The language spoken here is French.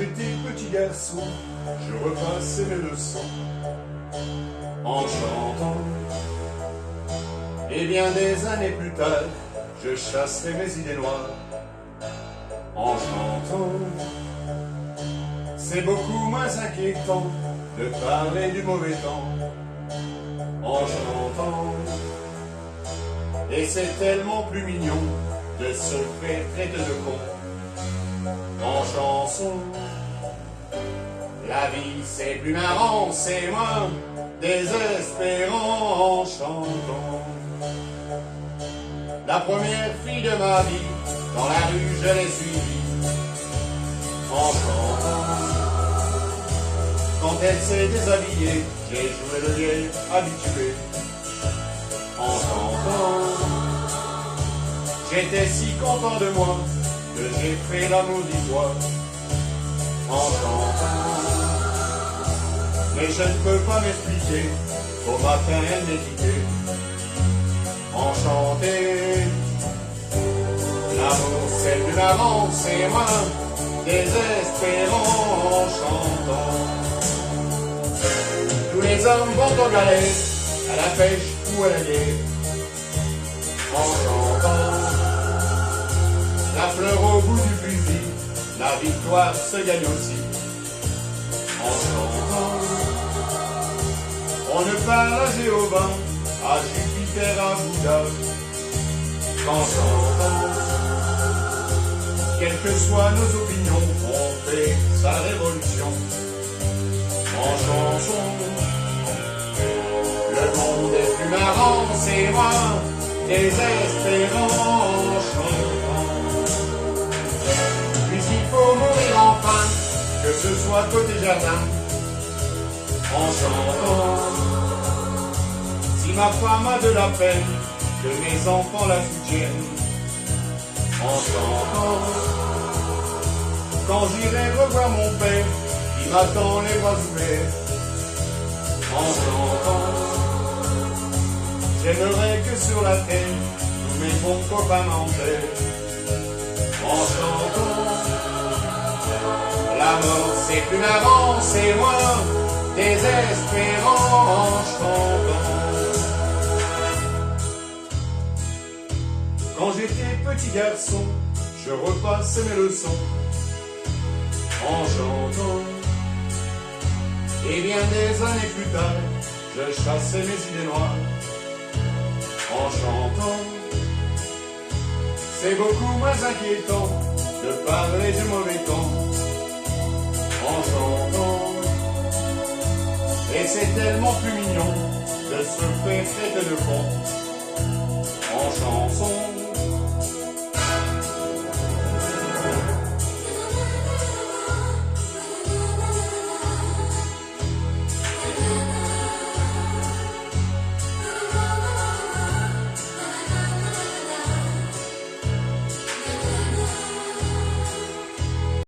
j'étais petit garçon, je repassais mes leçons en chantant. Et bien des années plus tard, je chasserai mes idées noires en chantant. C'est beaucoup moins inquiétant de parler du mauvais temps en chantant. Et c'est tellement plus mignon de se faire traiter de con en chanson. La vie c'est plus marrant, c'est moins désespérant en chantant. La première fille de ma vie, dans la rue je l'ai suivie en chantant. Quand elle s'est déshabillée, j'ai joué le vieil habitué en chantant. J'étais si content de moi que j'ai fait l'amour d'Ivoire en chantant. Mais je ne peux pas m'expliquer, au matin elle m'éditait enchanté. L'amour c'est plus marrant, c'est moins désespérant en chantant. Tous les hommes vont aux galets, à la pêche ou à la guerre en chantant. La fleur au bout du fusil, la victoire se gagne aussi en chantant. On ne parle à Jéhovah, à Jupiter, à Bouddha qu'en chantant. Quelles que soient nos opinions, on fait sa révolution en chanson. Le monde est plus marrant, c'est moins désespérant en chantant. Puis il faut mourir enfin, que ce soit côté jardin en chantant. Si ma femme a de la peine, que mes enfants la soutiennent en chantant. Quand j'irai revoir mon père, qui m'attend les bras ouverts en chantant. J'aimerais que sur la terre, tous mes bons copains m'enterrent en chantant. La mort c'est plus marrant, c'est moins désespérant en chantant. Quand j'étais petit garçon, je repassais mes leçons en chantant. Et bien des années plus tard, je chassais mes idées noires en chantant. C'est beaucoup moins inquiétant de parler du mauvais temps en chantant. Et c'est tellement plus mignon de se faire traiter de con en chanson.